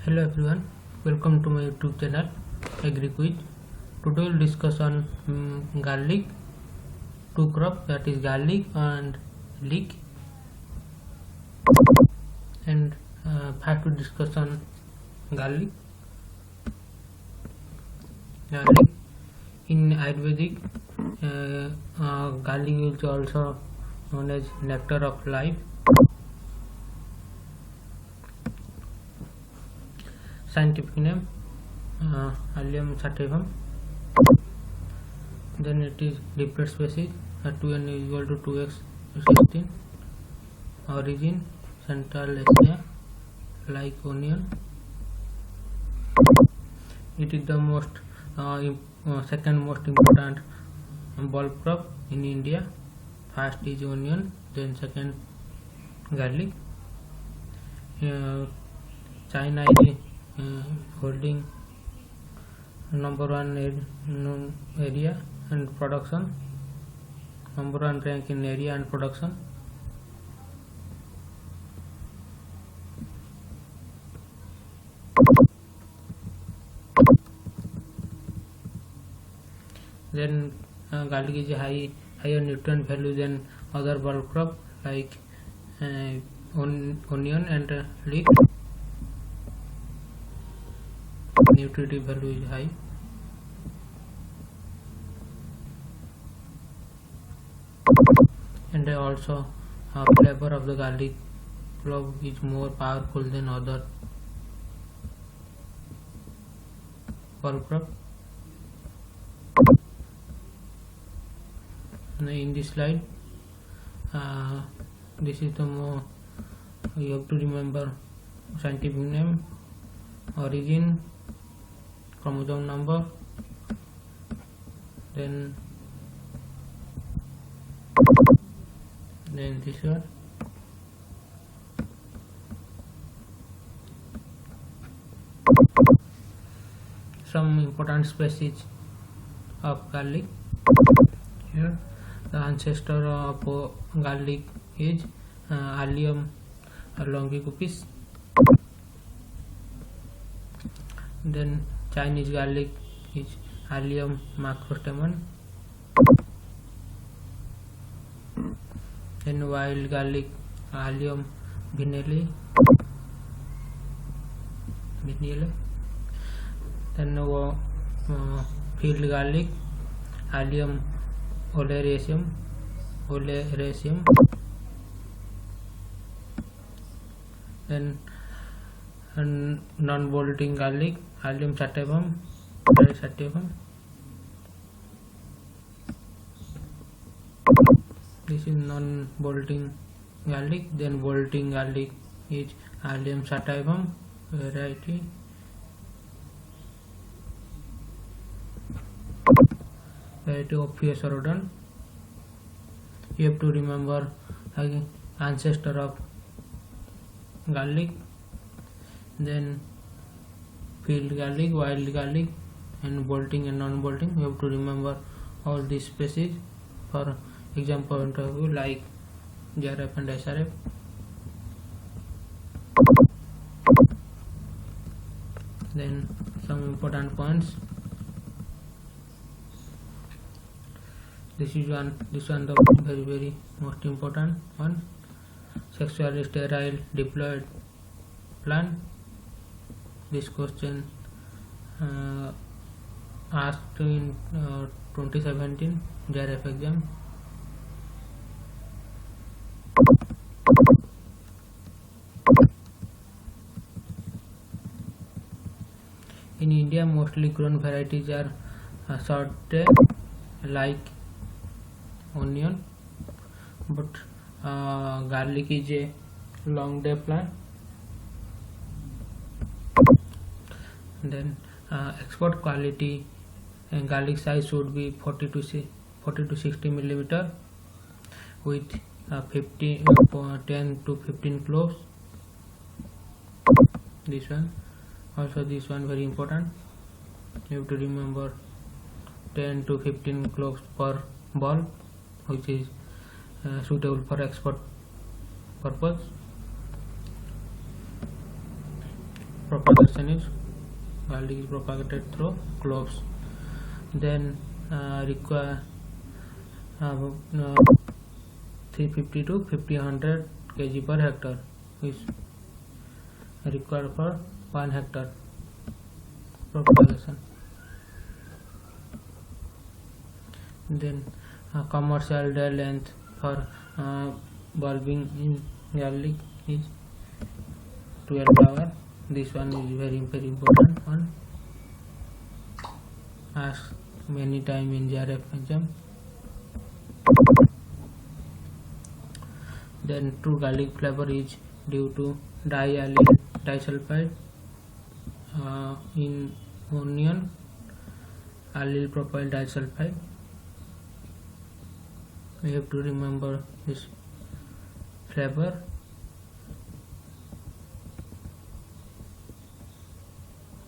Hello everyone, welcome to my YouTube channel AgriQuiz. Today we'll discuss on garlic, two crops, that is garlic and leek, and have to discuss on garlic. Garlic in Ayurvedic, garlic is also known as nectar of life. Scientific name Allium sativum. Then it is different species 2n is equal to 2x 16. Origin Central Asia, like onion. It is the most second most important bulb crop in India. First is onion, then second garlic. China is holding number one area and production, number one rank in area and production. Then garlic is higher nutrient value than other bulb crop like onion and leek. Nutritive value is high. And also flavor of the garlic clove is more powerful than other bulb crop. In this slide, this is the more you have to remember: scientific name, origin, chromosome number, then this one. Some important species of garlic. Here, the ancestor of garlic is Allium longicupis. Then Chinese garlic is Allium macrostemon. Then wild garlic Allium vinale. Then field garlic Allium oleracum. Then non-bolting garlic Allium sativum. This is non-bolting garlic. Then bolting garlic is Allium sativum variety. Variety of Phaeosarodon. You have to remember again ancestor of garlic, then field garlic, wild garlic, and bolting and non-bolting. You have to remember all these species for exam point of view, like JRF and SRF. Then some important points. This one the very most important one. Sexually sterile diploid plant. This question asked in 2017 JRF exam. In India, mostly grown varieties are short day, like onion, but garlic is a long day plant. Then export quality and garlic size should be 40 to 60 millimeter with 10 to 15 cloves. This one very important. You have to remember 10 to 15 cloves per bulb, which is suitable for export purpose. propagation is garlic is propagated through cloves. Then require 350 to 50 kg per hectare is required for 1 hectare propagation. Then commercial day length for bulbing in garlic is 12 hours. This one is very important one, asked many time in JRF exam. Then true garlic flavor is due to diallyl disulfide in onion, allyl propyl disulfide. We have to remember this flavor.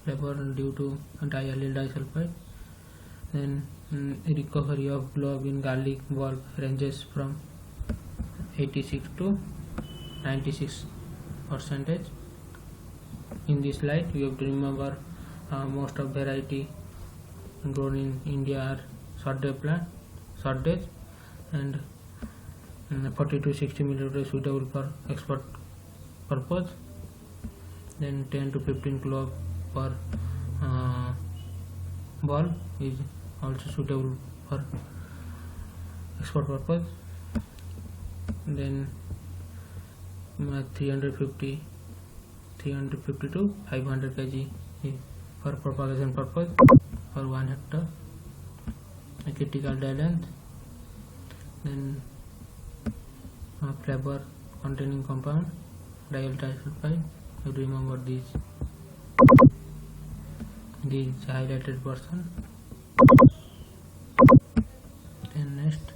Due to diallyl disulfide. Then recovery of glow in garlic bulb ranges from 86 to 96%. In this slide, you have to remember most of variety grown in India are short days, and 40 to 60 milliliters suitable for export purpose. Then 10 to 15 clove per bulb is also suitable for export purpose. Then 350 to 500 kg for propagation purpose for 1 hectare. A critical day length. Then flavor containing compound diallyl disulfide. You remember this highlighted portion. Then next,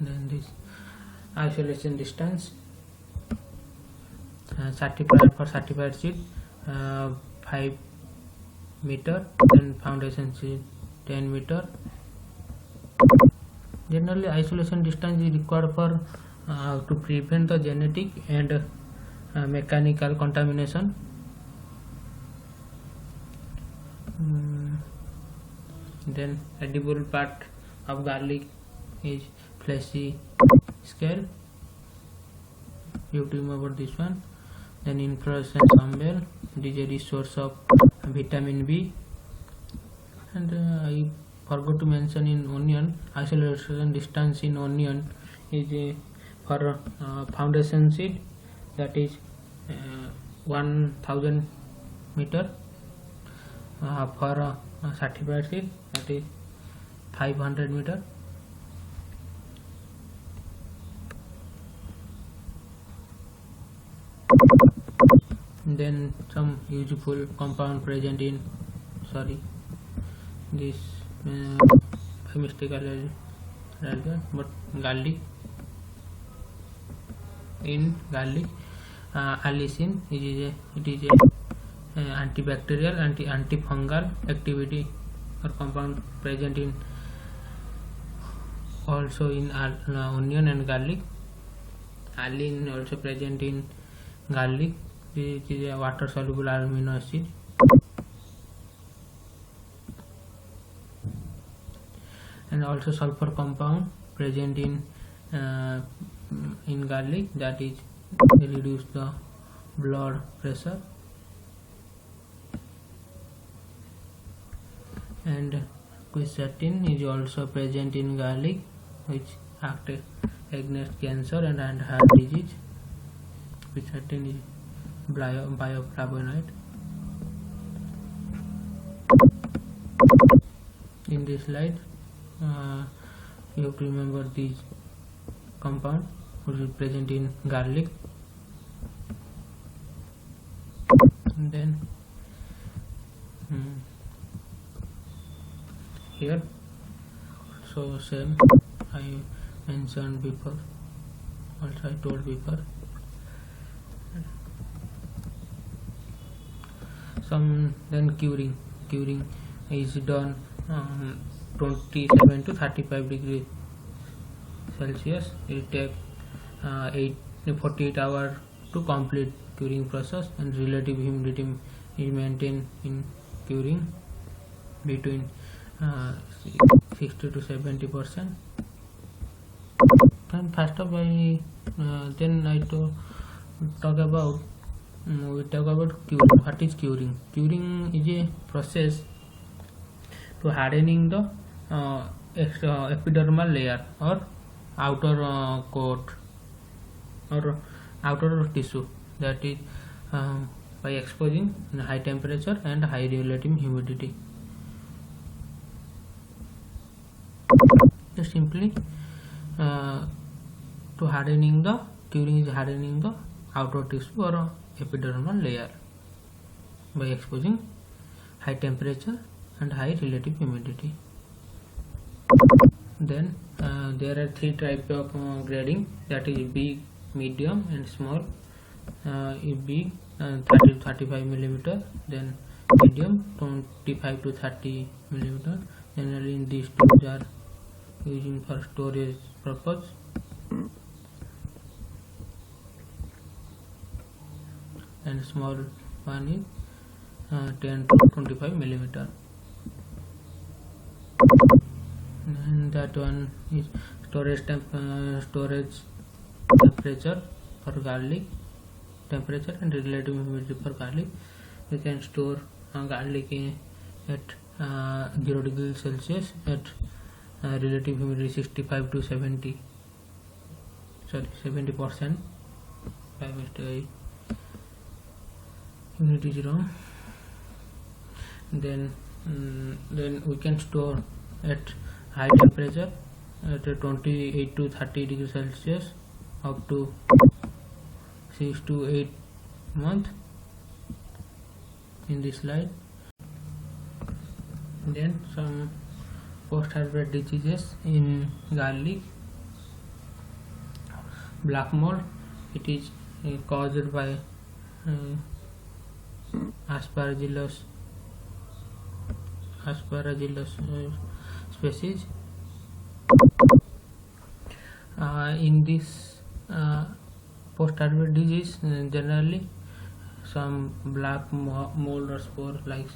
then this isolation distance, certified for certified seed 5 meter, then foundation seed 10 meter. Generally, isolation distance is required for to prevent the genetic and mechanical contamination. Then edible part of garlic is fleshy scale. You have to remember this one. Then inflorescence umbel, it is a rich source of vitamin B. And I forgot to mention in onion, isolation distance in onion is for foundation seed, that is 1000 meter, for certified seed, that is 500 meter. Then some useful compound present in this by mistake but garlic. In garlic, allicin, it is a antibacterial, antifungal activity or compound present in also in onion and garlic. Allin also present in garlic. It is a water soluble amino acid. And also sulfur compound present in garlic, that is reduce the blood pressure. And quercetin is also present in garlic, which acts against cancer and heart disease. Quercetin is bioflavonoid. In this slide, you have to remember these compound which is present in garlic. And then here also same I mentioned before, also I told before. Some then curing is done 27 to 35 degrees Celsius. It takes 48 hours to complete curing process, and relative humidity is maintained in curing between 60 to 70%. And first of all, then I talk about curing. What is curing? Curing is a process to hardening the epidermal layer or outer coat or outer tissue, that is by exposing high temperature and high relative humidity. Just simply to hardening the curing is hardening the outer tissue or epidermal layer by exposing high temperature and high relative humidity. Then there are three types of grading, that is big, medium and small. Big 30 to 35 millimeter, then medium 25 to 30 millimeter. Generally in these tools are using for storage purpose. And small one is 10 to 25 millimeter. And that one is storage temperature for garlic, temperature and relative humidity for garlic. We can store garlic at 0 degrees Celsius at relative humidity 65 to 70%. By mistake humidity is wrong. Then we can store at high temperature at 28 to 30 degrees Celsius up to 6 to 8 months in this slide. Then some post-harvest diseases in garlic. Black mold, it is caused by aspergillus species. In this post-harvest disease, generally some black mold or spore like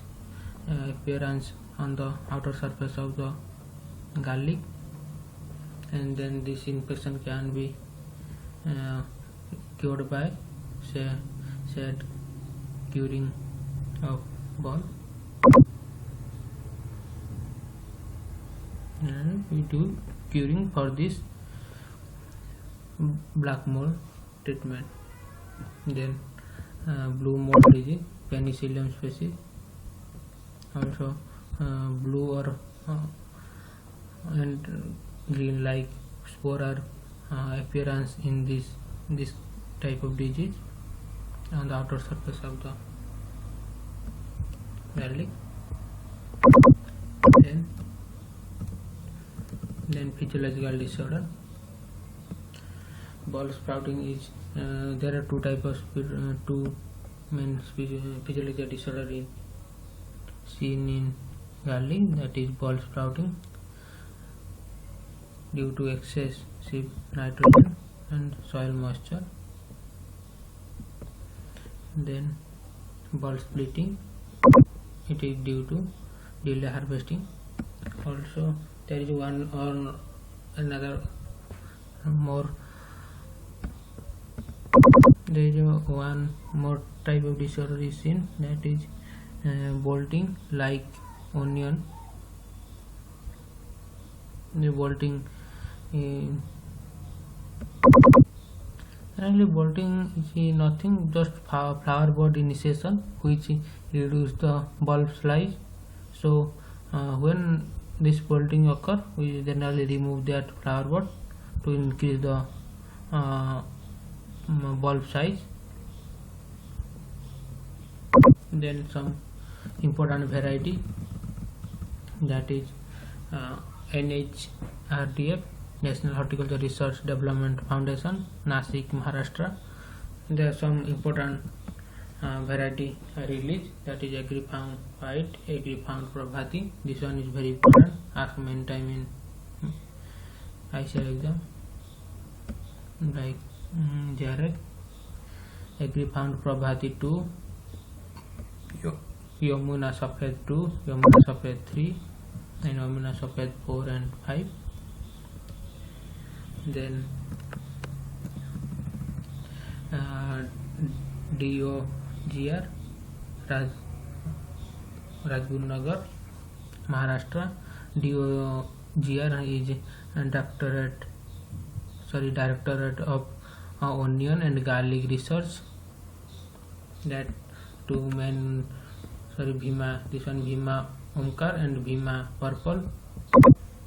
appearance on the outer surface of the garlic, and then this infection can be cured by said curing of bulb. And we do curing for this black mold treatment. Then blue mold disease, Penicillium species, also blue or and green like spore are appearance in this type of disease on the outer surface of the garlic. Then physiological disorder. Bulb sprouting is there are two types of two main physiological disorder seen in garlic, that is bulb sprouting due to excessive nitrogen and soil moisture. Then bulb splitting, it is due to delay harvesting. Also there is one or another more, there is one more type of disorder is seen, that is bolting like onion. The bolting currently bolting is nothing, just flower bud initiation which reduce the bulb size. So when this bolting occur, we generally remove that flower bud to increase the bulb size. Then some important variety, that is NHRDF, National Horticulture Research Development Foundation, Nasik, Maharashtra. There are some important variety release, that is Agrifound White, Agrifound Prabhati. This one is very important, asked many time in ICR exam. like Jarek. Agri found Prabhati 2, Yamuna Safed 2, Yamuna Safed 3, and Yamuna Safed 4 and 5. Then DOGR, Rajgurnagar, Maharashtra. DOGR is Directorate of Onion and Garlic Research. That two men, Bhima, this one Bhima Omkar and Bhima Purple.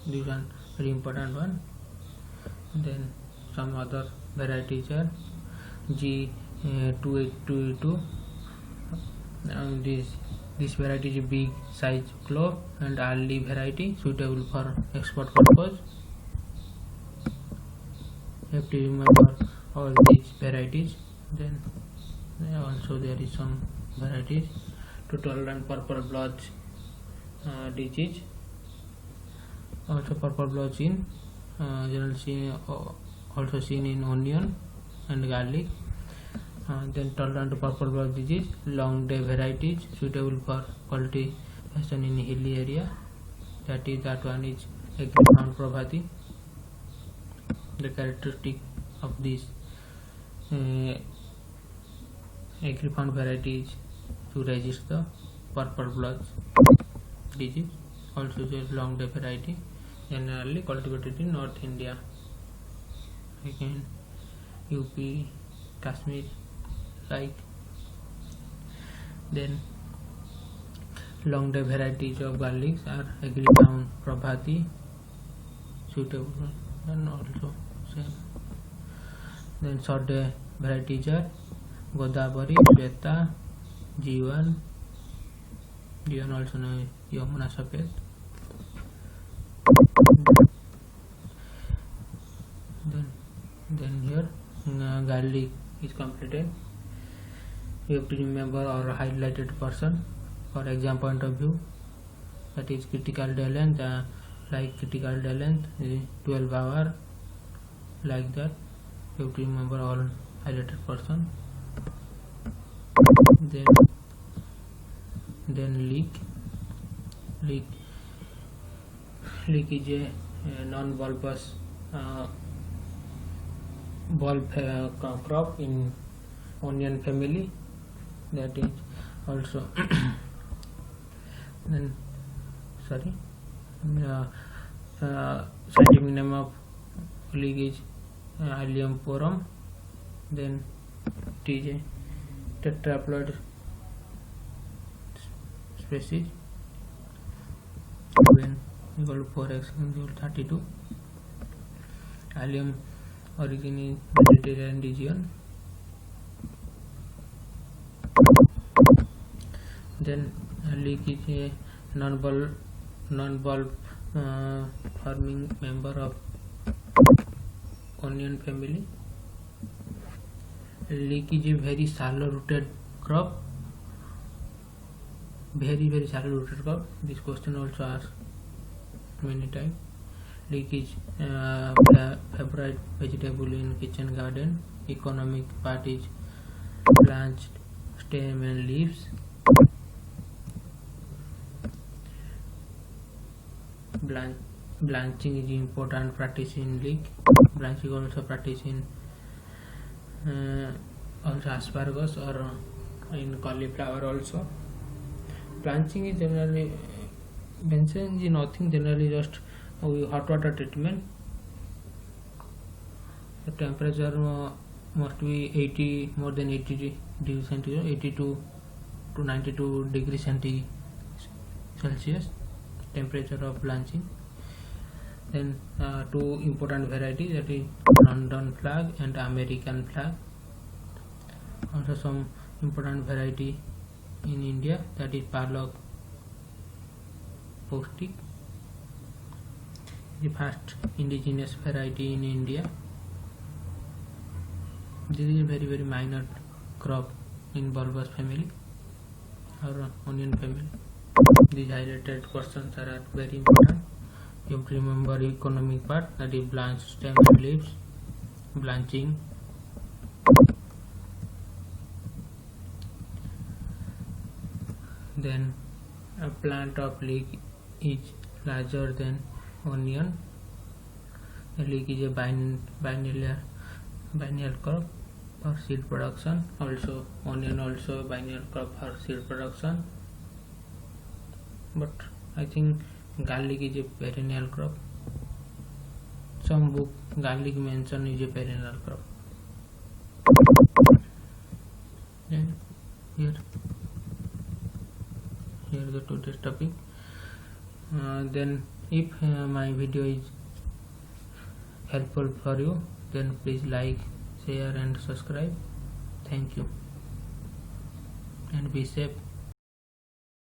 This one very important one. Then some other varieties are G2822. This variety is big size clove and early variety suitable for export purpose. You have to remember all these varieties. Then also there is some varieties to tolerant purple blotch disease. Also purple blotch in generally also seen in onion and garlic. Then tolerant to purple blotch disease, long day varieties suitable for cultivation in hilly area. That one is Agri found Prabhati. The characteristic of this Agri found varieties to resist the purple blotch disease. Also there is long day variety, generally cultivated in North India, again UP, Kashmir, like. Then long day varieties of garlics are Agri found Prabhati, suitable and also same. Then short day varieties are Godavari, Shweta, G1 also known as Yamuna Safed. Then here garlic is completed. You have to remember or highlighted person for exam point of view. That is critical day length, like critical day length 12 hours, like that. You have to remember all highlighted person. Then leek is a non-bulbous bulb crop in onion family. That is also then scientific name of leek is Allium porum. Then TJ tetraploid species when equal to 4x equal to 32. Allium origin is Mediterranean region. Then leek is a non-bulb forming member of onion family. Leek is a very shallow rooted crop. Very shallow rooted crop. This question also asked many times. Leek is favorite vegetable in kitchen garden. Economic part is blanched stem and leaves. Blanching is important practice in leek. Blanching also practice in also asparagus or in cauliflower also. Blanching is generally benzene is nothing, generally just hot water treatment. The temperature must be more than 80 degrees centigrade, 82 to 92 degrees Celsius temperature of blanching. Then two important varieties, that is London flag and American flag. Also some important variety in India, that is Palak Postic, the first indigenous variety in India. This is a very minor crop in bulbous family or onion family. These highlighted questions are very important. You have to remember economic part, that is blanched stem and leaves. blanching. Then a plant of leek is larger than onion. A leek is a biennial crop for seed production. Also, onion also a biennial crop for seed production. But I think garlic is a perennial crop. Some book garlic mention is a perennial crop. Then here the today's topic. Then if my video is helpful for you, then please like, share and subscribe. Thank you and be safe.